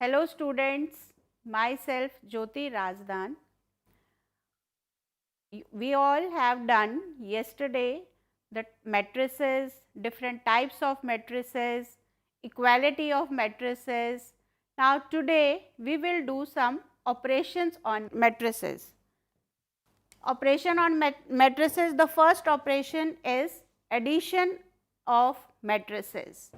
Hello students, myself Jyoti Rajdan. We all have done yesterday the matrices, different types of matrices, equality of matrices. Now today we will do some operations on matrices. Operation on matrices, the first operation is addition of matrices.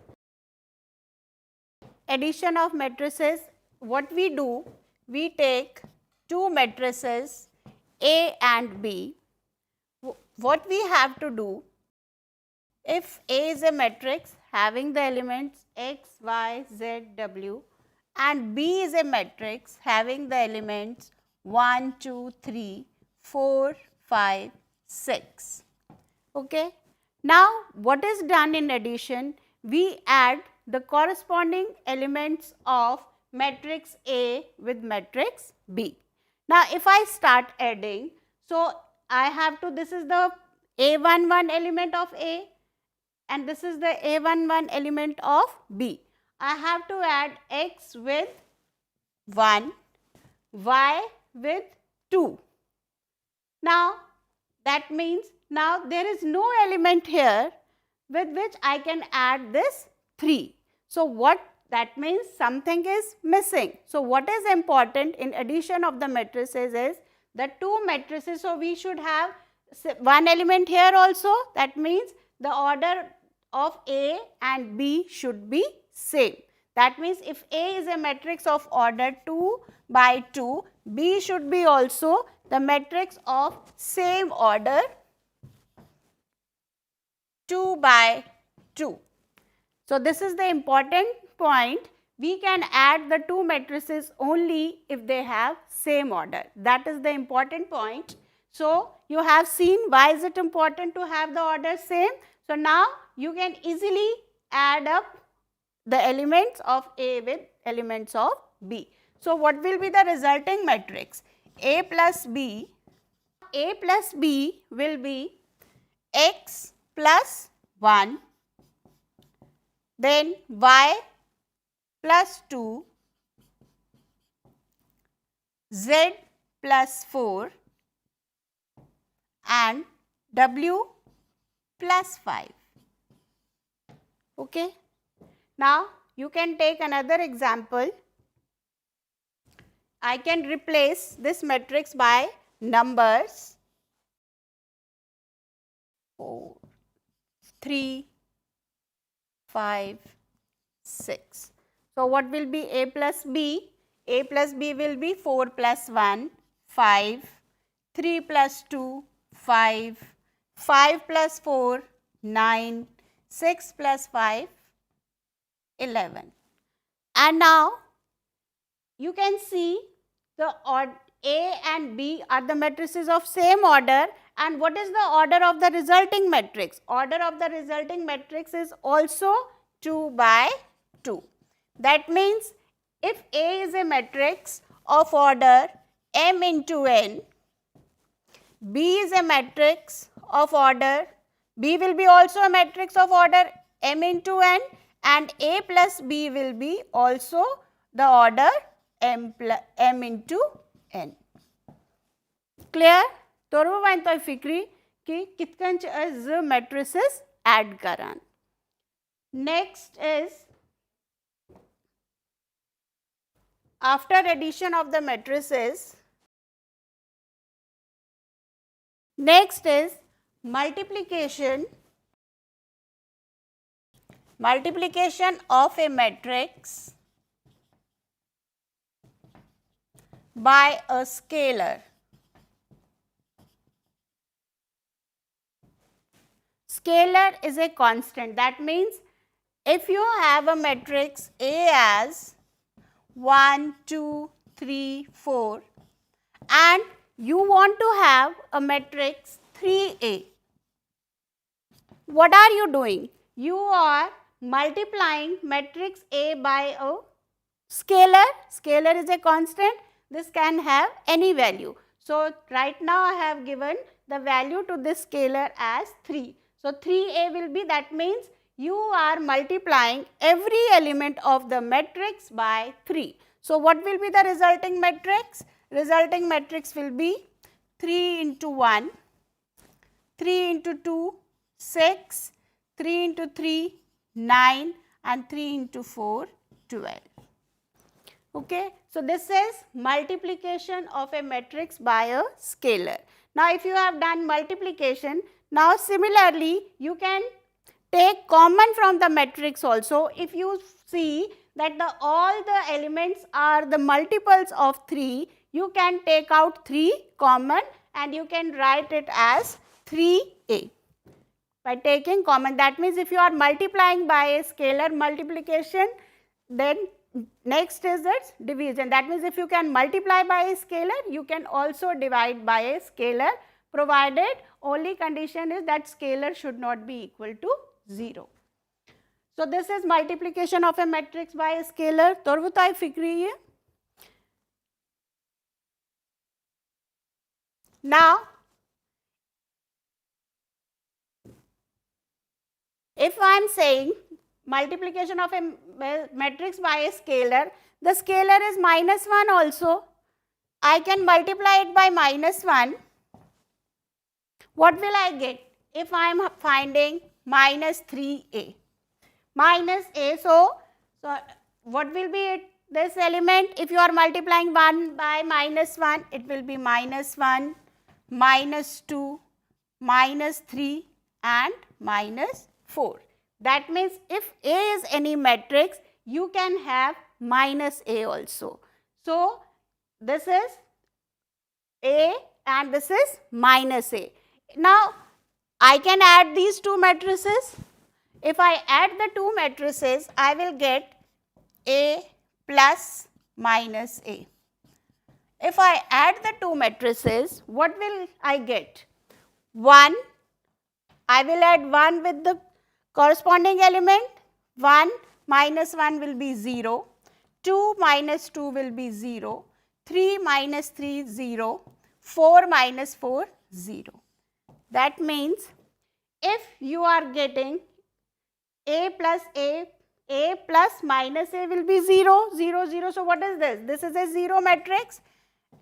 Addition of matrices, what we do, we take two matrices A and B. What we have to do, if A is a matrix having the elements x, y, z, w and B is a matrix having the elements 1, 2, 3, 4, 5, 6. Okay. Now, what is done in addition? We add the corresponding elements of matrix A with matrix B. Now, if I start adding, so I have to, this is the A11 element of A and this is the A11 element of B. I have to add x with 1, y with 2. Now, that means now there is no element here with which I can add this 3. So, what that means, something is missing. So, what is important in addition of the matrices is the two matrices. So, we should have one element here also, that means the order of A and B should be same. That means if A is a matrix of order 2 by 2, B should be also the matrix of same order 2 by 2. So, this is the important point. We can add the two matrices only if they have same order. That is the important point. So, you have seen why is it important to have the order same. So, now you can easily add up the elements of A with elements of B. So, what will be the resulting matrix? A plus B will be x plus 1, then y plus 2, z plus 4 and w plus 5. Okay. Now, you can take another example. I can replace this matrix by numbers 4, 3, 5, 6. So, what will be A plus B? A plus B will be 4 plus 1, 5, 3 plus 2, 5, 5 plus 4, 9, 6 plus 5, 11. And now, you can see the A and B are the matrices of same order, and what is the order of the resulting matrix? Order of the resulting matrix is also 2 by 2. That means, if A is a matrix of order m into n, B is a matrix of order, B will be also a matrix of order m into n, and A plus B will be also the order m into n. Clear? तोरव वाइन तो फिक्री कि कितकंच as matrices add करान. Next is, after addition of the matrices, next is multiplication of a matrix by a scalar. Scalar is a constant. That means, if you have a matrix A as 1, 2, 3, 4 and you want to have a matrix 3A, what are you doing? You are multiplying matrix A by a scalar. Scalar is a constant. This can have any value. So, right now I have given the value to this scalar as 3. So, 3A will be, that means you are multiplying every element of the matrix by 3. So what will be the resulting matrix? Resulting matrix will be 3 into 1, 3 into 2, 6, 3 into 3, 9 and 3 into 4, 12. Okay. So this is multiplication of a matrix by a scalar. Now if you have done multiplication, now similarly you can take common from the matrix also. If you see that all the elements are the multiples of 3, you can take out 3 common and you can write it as 3a by taking common. That means if you are multiplying by a scalar multiplication, then next is its division. That means if you can multiply by a scalar, you can also divide by a scalar, provided only condition is that scalar should not be equal to 0. So this is multiplication of a matrix by a scalar. तो बताइए फिक्री है. Now if I am saying multiplication of a matrix by a scalar, the scalar is -1 also. I can multiply it by -1. What will I get? If I am finding minus 3a. Minus a, so what will be it? This element, if you are multiplying 1 by -1, it will be -1, -2, -3 and -4. That means if A is any matrix, you can have minus A also. So this is A and this is minus A. Now I can add these two matrices. If I add the two matrices, I will get A plus minus A. If I add the two matrices, what will I get? 1, I will add 1 with the corresponding element. 1 minus 1 will be 0, 2 minus 2 will be 0, 3 minus 3 0, 4 minus 4 0. That means if you are getting A plus minus A will be 0, 0, 0. So what is this? This is a 0 matrix,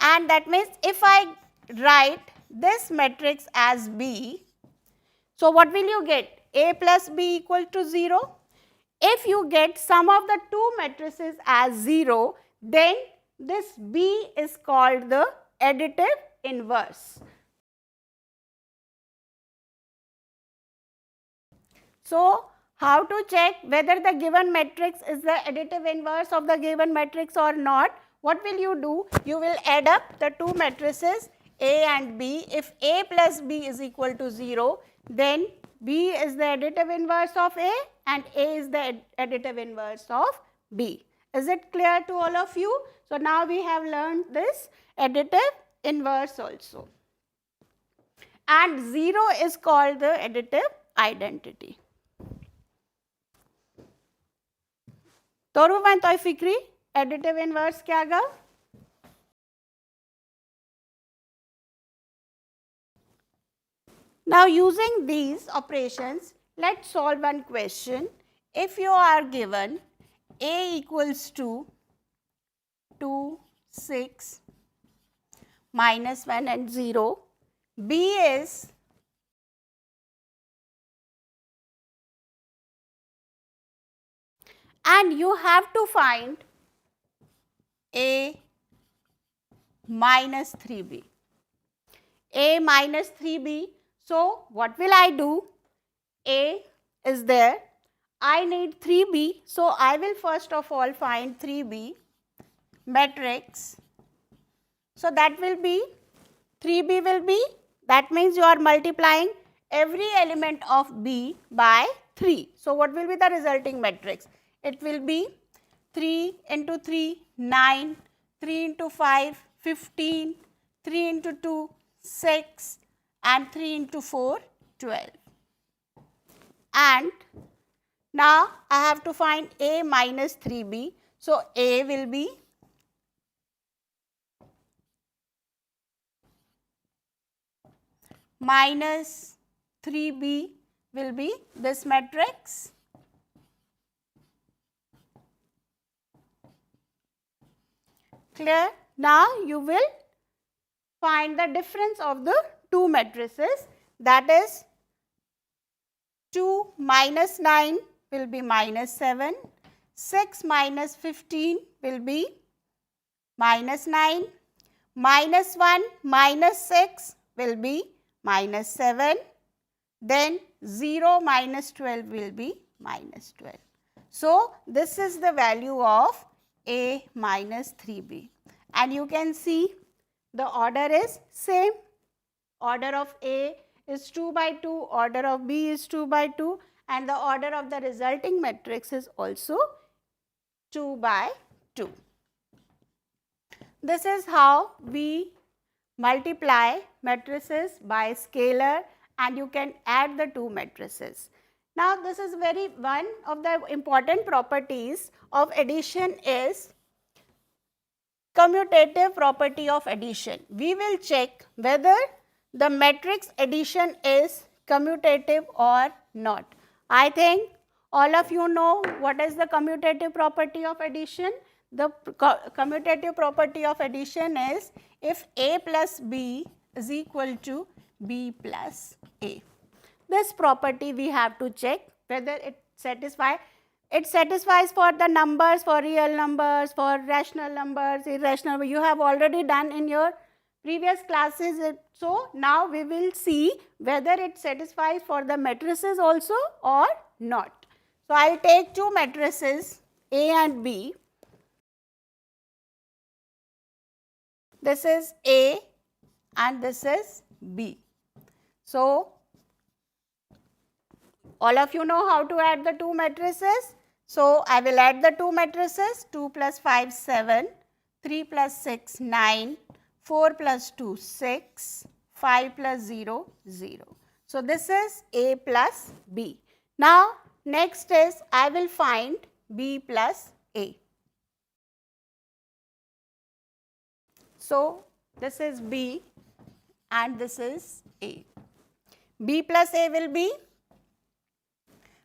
and that means if I write this matrix as B, so what will you get? A plus B equal to 0. If you get sum of the two matrices as 0, then this B is called the additive inverse. So how to check whether the given matrix is the additive inverse of the given matrix or not? What will you do? You will add up the two matrices A and B. If A plus B is equal to 0, then B is the additive inverse of A and A is the additive inverse of B. Is it clear to all of you? So now we have learned this additive inverse also. And 0 is called the additive identity. तोरुवन तो फिक्री additive inverse क्या गा? Now using these operations, let's solve one question. If you are given A equals to 2, 6, minus 1 and 0, B is and you have to find A minus 3B. A minus 3B. So what will I do? A is there. I need 3B. So I will first of all find 3B matrix. So that will be 3B will be, that means you are multiplying every element of B by 3. So what will be the resulting matrix? It will be 3 into 3, 9, 3 into 5, 15, 3 into 2, 6 and 3 into 4, 12. And now I have to find A minus 3B. So A will be minus 3B will be this matrix. Clear? Now you will find the difference of the two matrices, that is 2 minus 9 will be minus 7, 6 minus 15 will be minus 9, minus 1 minus 6 will be minus 7, then 0 minus 12 will be minus 12. So, this is the value of A minus 3B, and you can see the order is same. Order of A is 2 by 2, order of B is 2 by 2, and the order of the resulting matrix is also 2 by 2. This is how we multiply matrices by scalar, and you can add the two matrices. Now, this is one of the important properties of addition is commutative property of addition. We will check whether the matrix addition is commutative or not. I think all of you know what is the commutative property of addition. The commutative property of addition is if A plus B is equal to B plus A. This property we have to check whether it satisfies. It satisfies for the numbers, for real numbers, for rational numbers, irrational. You have already done in your previous classes. So, now we will see whether it satisfies for the matrices also or not. So, I will take two matrices A and B. This is A and this is B. So, all of you know how to add the two matrices. So, I will add the two matrices 2 plus 5 7, 3 plus 6 9, 4 plus 2 6, 5 plus 0 0. So, this is A plus B. Now, next is I will find B plus A. So, this is B and this is A. B plus A will be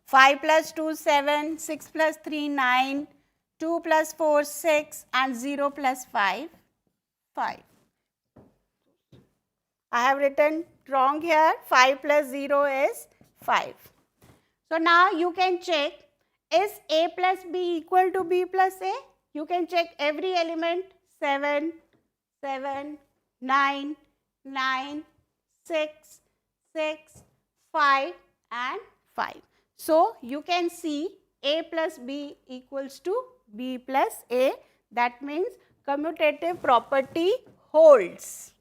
5 plus 2 7, 6 plus 3 9, 2 plus 4 6 and 0 plus 5 5. I have written wrong here, 5 plus 0 is 5. So, now you can check, is A plus B equal to B plus A? You can check every element 7, 7, 9, 9, 6, 6, 5 and 5. So, you can see A plus B equals to B plus A. That means commutative property holds.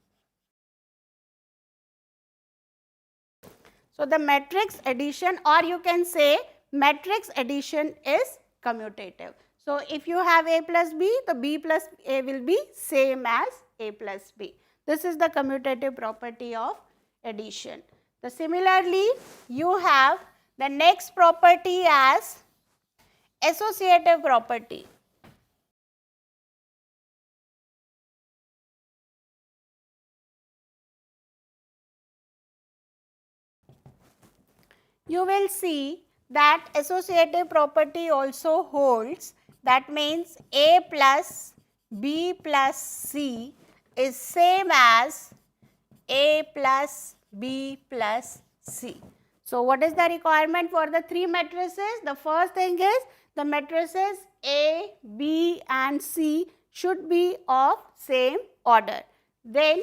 So, the matrix addition, or you can say matrix addition is commutative. So, if you have A plus B, the B plus A will be same as A plus B. This is the commutative property of addition. So, similarly, you have the next property as associative property. You will see that associative property also holds. That means A plus B plus C is same as A plus B plus C. So, what is the requirement for the three matrices? The first thing is the matrices A, B and C should be of same order. Then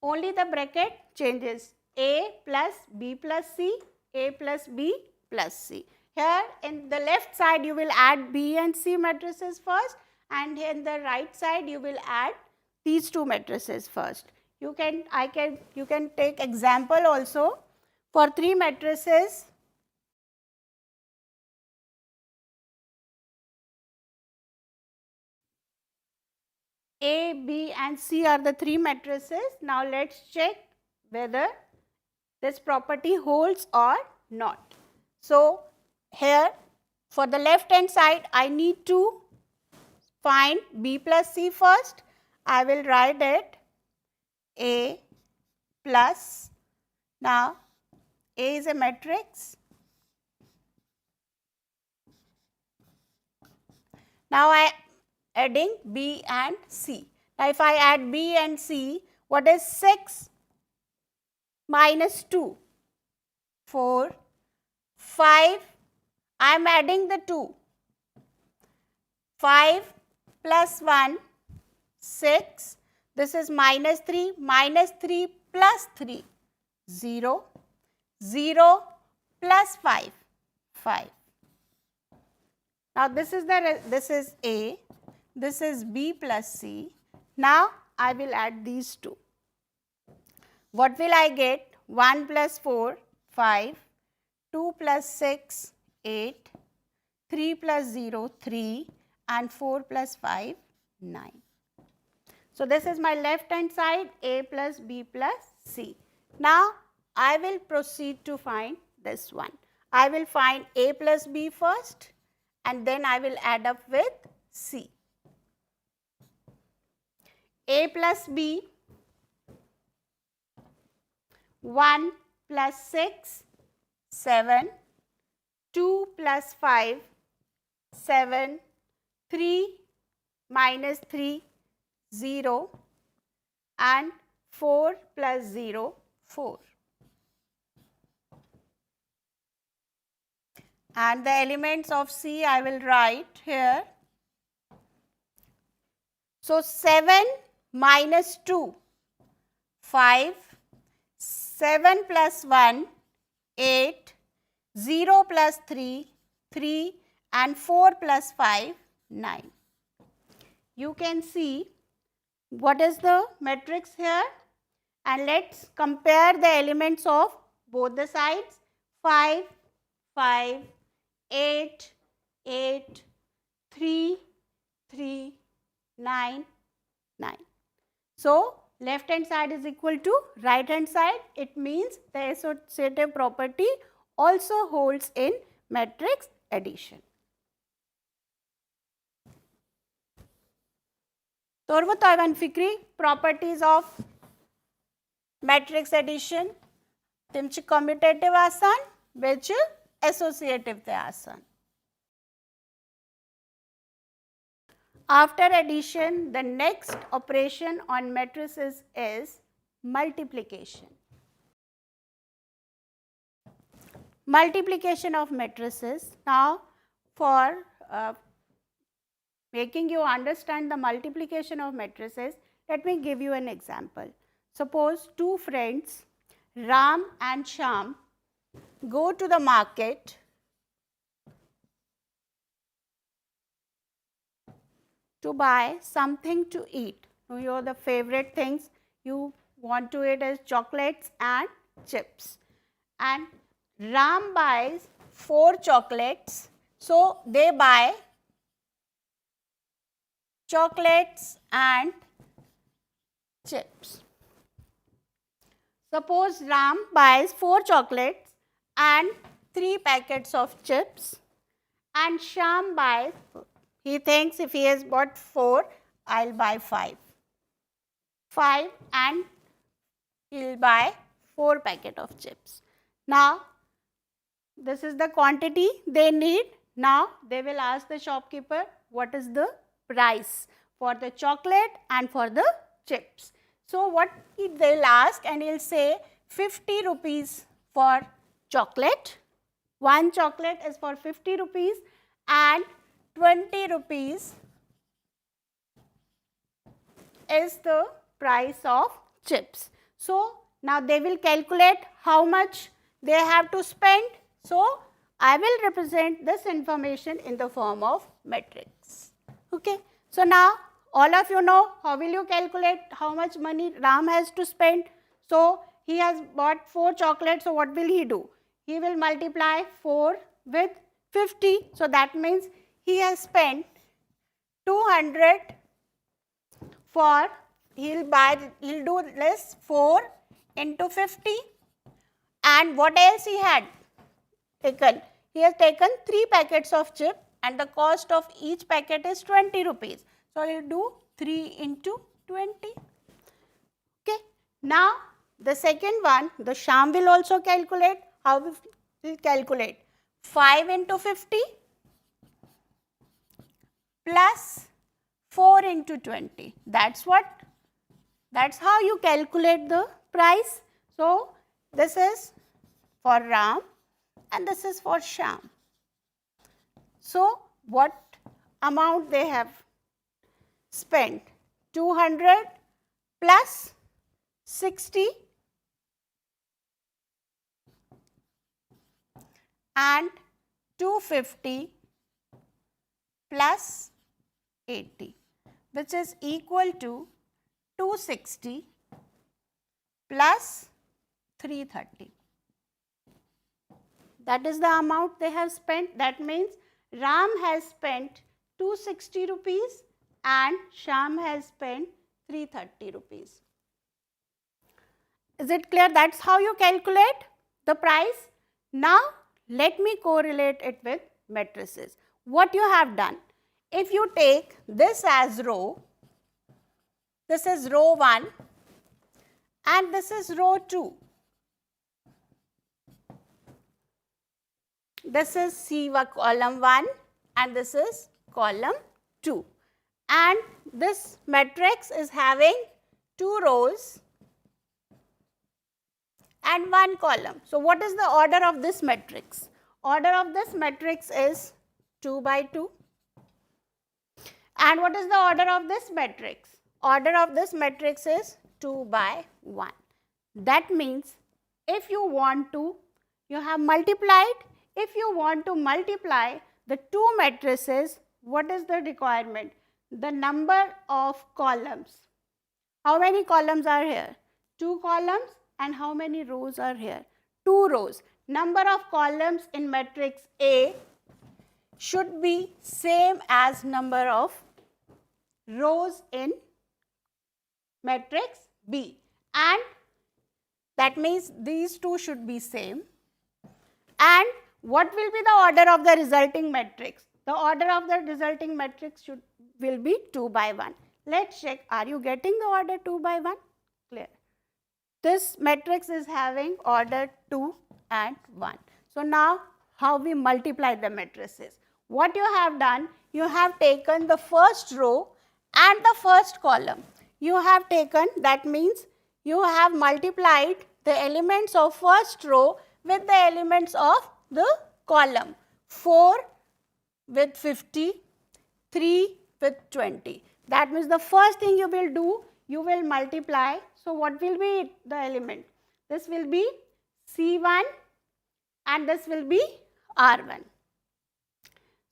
only the bracket changes, A plus B plus C, A plus B plus C. Here in the left side you will add B and C matrices first, and in the right side you will add these two matrices first. You can take example also for three matrices. A, B and C are the three matrices. Now, let us check whether this property holds or not. So, here for the left hand side I need to find B plus C first. I will write it A plus, now A is a matrix, Now I adding B and C. Now if I add B and C, what is 6 minus 2? 4, 5, I am adding the 2. 5 plus 1, 6, this is minus 3 plus 3, 0, 0 plus 5, 5. Now this is A, this is B plus C. Now I will add these two. What will I get? 1 plus 4, 5, 2 plus 6, 8, 3 plus 0, 3, and 4 plus 5, 9. So this is my left hand side, A plus B plus C. Now I will proceed to find this one. I will find A plus B first, and then I will add up with C. A plus B, 1 plus 6, 7, 2 plus 5, 7, 3 minus 3, 0, and 4 plus 0, 4. And the elements of C I will write here. So 7 minus 2, 5, 7 plus 1, 8, 0 plus 3, 3, and 4 plus 5, 9. You can see what is the matrix here, and let's compare the elements of both the sides. 5, 5, 8, 8, 3, 3, 9, 9. So left hand side is equal to right hand side. It means the associative property also holds in matrix addition. Torvu Taiwan Fikri, properties of matrix addition. Timchi commutative asan, which associative te asan. After addition, the next operation on matrices is multiplication. Multiplication of matrices. Now, for making you understand the multiplication of matrices, let me give you an example. Suppose two friends, Ram and Shyam, go to the market to buy something to eat. Your the favorite things you want to eat is chocolates and chips. And Ram buys 4 chocolates, so they buy chocolates and chips. Suppose Ram buys 4 chocolates and 3 packets of chips, and Shyam buys, he thinks if he has bought 4, I'll buy 5. 5 and he'll buy 4 packet of chips. Now, this is the quantity they need. Now, they will ask the shopkeeper what is the price for the chocolate and for the chips. So, what they'll ask, and he'll say 50 rupees for chocolate, 1 chocolate is for 50 rupees and 20 rupees is the price of chips. So, now they will calculate how much they have to spend. So, I will represent this information in the form of matrix. Okay. So, now all of you know how will you calculate how much money Ram has to spend. So, he has bought 4 chocolates. So, what will he do? He will multiply 4 with 50. So, that means he has spent 200 for, he'll do this 4 into 50. And what else he had taken? He has taken 3 packets of chip and the cost of each packet is 20 rupees. So, he'll do 3 into 20. Okay. Now, the second one, the Shyam will also calculate. How will he calculate? 5 into 50. plus 4 into 20. That's how you calculate the price. So, this is for Ram and this is for Shyam. So, what amount they have spent? 200 plus 60 and 250 plus 80, which is equal to 260 plus 330. That is the amount they have spent. That means Ram has spent 260 rupees and Shyam has spent 330 rupees. Is it clear? That's how you calculate the price. Now, let me correlate it with matrices. What you have done, if you take this as row, this is row 1 and this is row 2. This is column 1 and this is column 2. And this matrix is having 2 rows and 1 column. So, what is the order of this matrix? Order of this matrix is 2 by 2. And what is the order of this matrix? Order of this matrix is 2 by 1. That means if you want to, you have multiplied. If you want to multiply the 2 matrices, what is the requirement? The number of columns. How many columns are here? 2 columns. And how many rows are here? 2 rows. Number of columns in matrix A should be same as number of rows in matrix B. And that means these two should be same. And what will be the order of the resulting matrix? The order of the resulting matrix will be 2 by 1. Let's check. Are you getting the order 2 by 1? Clear. This matrix is having order 2 and 1. So, now how we multiply the matrices? What you have done, you have taken the first row and the first column. You have taken, that means you have multiplied the elements of first row with the elements of the column. 4 with 50, 3 with 20. That means the first thing you will do, you will multiply. So, what will be the element? This will be C1 and this will be R1.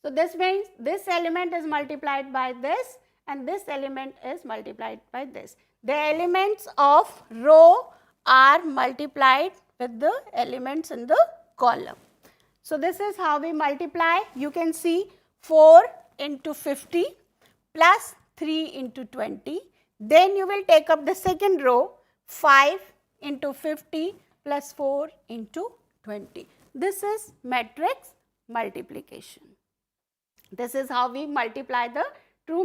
So, this means this element is multiplied by this and this element is multiplied by this. The elements of row are multiplied with the elements in the column. So, this is how we multiply. You can see 4 into 50 plus 3 into 20. Then you will take up the second row, 5 into 50 plus 4 into 20. This is matrix multiplication. This is how we multiply the two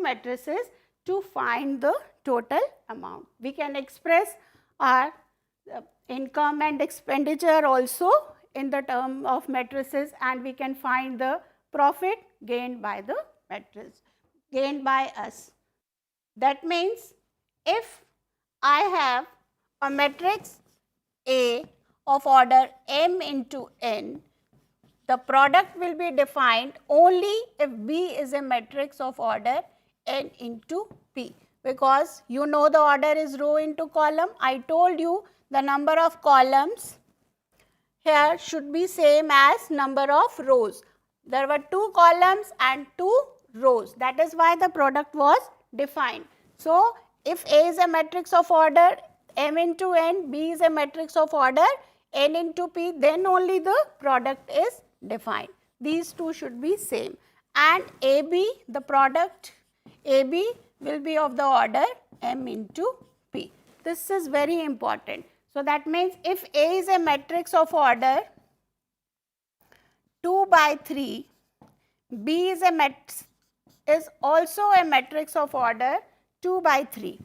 matrices to find the total amount. We can express our income and expenditure also in the term of matrices, and we can find the profit gained by the matrix, gained by us. That means if I have a matrix A of order m into n, the product will be defined only if B is a matrix of order n into P, because you know the order is row into column. I told you the number of columns here should be same as number of rows. There were 2 columns and 2 rows. That is why the product was defined. So, if A is a matrix of order m into n, B is a matrix of order n into P, then only the product is defined. These two should be same. And AB, the product AB will be of the order m into P. This is very important. So, that means if A is a matrix of order 2 by 3, B is also a matrix of order 2 by 3.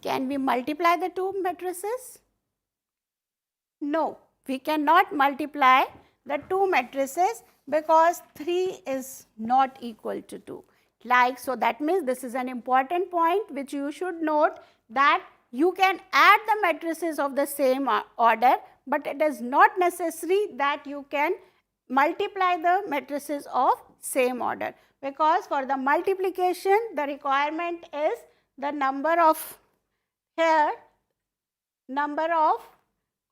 Can we multiply the two matrices? No, we cannot multiply the two matrices because 3 is not equal to 2. Like, so that means this is an important point which you should note, that you can add the matrices of the same order, but it is not necessary that you can multiply the matrices of same order, because for the multiplication the requirement is the number of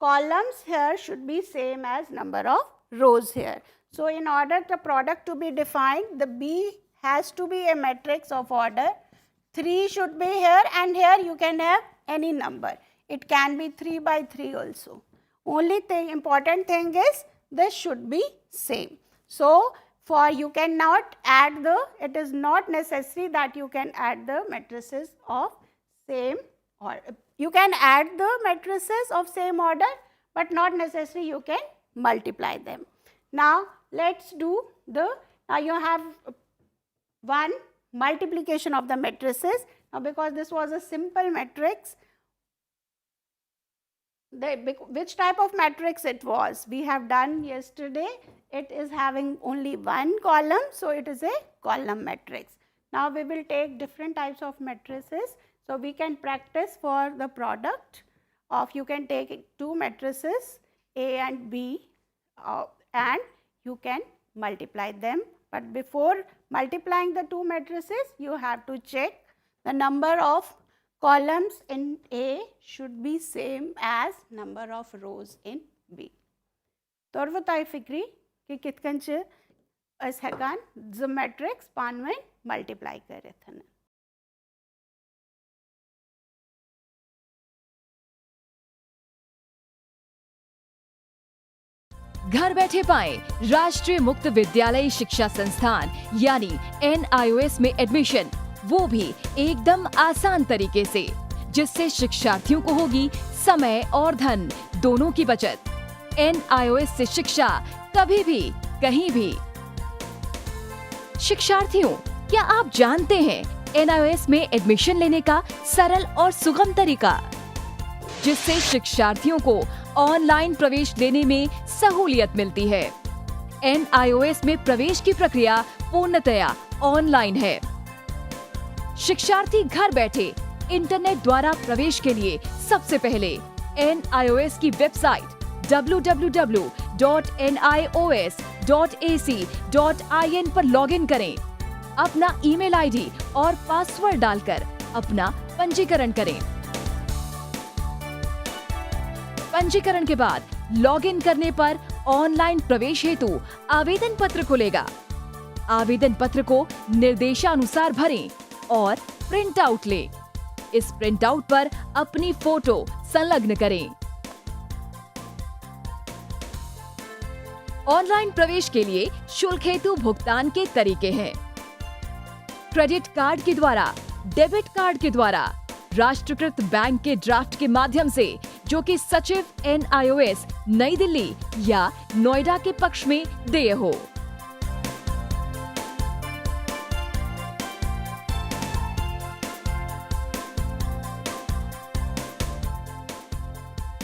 columns here should be same as number of rows here. So, in order the product to be defined, the B has to be a matrix of order 3 should be here, and here you can have any number. It can be 3 by 3 also. Only thing, important thing is this should be same. So, for you cannot add the, it is not necessary that you can add the matrices of same order. You can add the matrices of same order, but not necessary you can multiply them. Now, let's do the, now you have one multiplication of the matrices. Now, because this was a simple matrix, which type of matrix it was? We have done yesterday, it is having only one column, so it is a column matrix. Now, we will take different types of matrices. So, we can practice for the product of, you can take two matrices A and B and you can multiply them. But before multiplying the two matrices, you have to check the number of columns in A should be same as number of rows in B. Torvatay fikri ki kitkan ch as hekan the matrix panwen multiply करे थन. घर बैठे पाएं राष्ट्रीय मुक्त विद्यालय शिक्षा संस्थान यानी NIOS में एडमिशन, वो भी एकदम आसान तरीके से, जिससे शिक्षार्थियों को होगी समय और धन दोनों की बचत। NIOS से शिक्षा कभी भी कहीं भी। शिक्षार्थियों, क्या आप जानते हैं NIOS में एडमिशन लेने का सरल और सुगम तरीका, जिससे शिक्षार्थियों को ऑनलाइन प्रवेश लेने में सहूलियत मिलती है। NIOS में प्रवेश की प्रक्रिया पूर्णतया ऑनलाइन है। शिक्षार्थी घर बैठे इंटरनेट द्वारा प्रवेश के लिए सबसे पहले NIOS की वेबसाइट www.nios.ac.in पर लॉगिन करें। अपना ईमेल आईडी और पासवर्ड डालकर अपना पंजीकरण करें। पंजीकरण के बाद लॉगिन करने पर ऑनलाइन प्रवेश हेतु आवेदन पत्र खुलेगा। आवेदन पत्र को निर्देशानुसार भरें और प्रिंट आउट लें। इस प्रिंट आउट पर अपनी फोटो संलग्न करें। ऑनलाइन प्रवेश के लिए शुल्क हेतु भुगतान के तरीके हैं: क्रेडिट कार्ड के द्वारा, डेबिट कार्ड के द्वारा, राष्ट्रीयकृत बैंक के ड्राफ्ट के माध्यम से, जो कि सचिव NIOS नई दिल्ली या नोएडा के पक्ष में देय हो।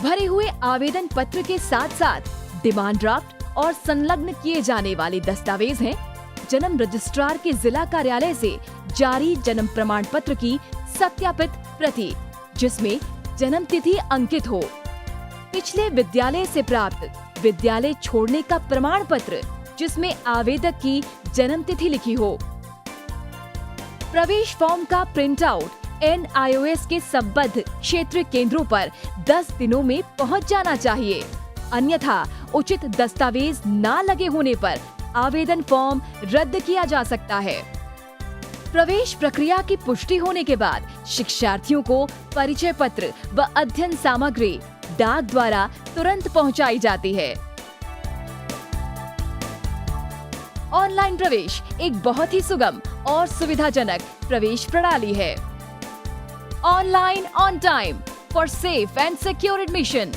भरे हुए आवेदन पत्र के साथ साथ डिमांड ड्राफ्ट और संलग्न किए जाने वाले दस्तावेज हैं: जन्म रजिस्ट्रार के जिला कार्यालय से जारी जन्म प्रमाण पत्र की सत्यापित प्रति, जिसमें जन्म तिथि अंकित हो, पिछले विद्यालय से प्राप्त विद्यालय छोड़ने का प्रमाण पत्र, जिसमें आवेदक की जन्म तिथि लिखी हो। प्रवेश फॉर्म का प्रिंट आउट NIOS के संबद्ध क्षेत्रीय केंद्रों पर 10 दिनों में पहुंच जाना चाहिए, अन्यथा उचित दस्तावेज ना लगे होने पर आवेदन फॉर्म रद्द किया जा सकता है। प्रवेश प्रक्रिया की पुष्टि होने के बाद शिक्षार्थियों को परिचय पत्र व अध्ययन सामग्री डाक द्वारा तुरंत पहुंचाई जाती है। ऑनलाइन प्रवेश एक बहुत ही सुगम और सुविधाजनक प्रवेश प्रणाली है। Online on time for safe and secure admission.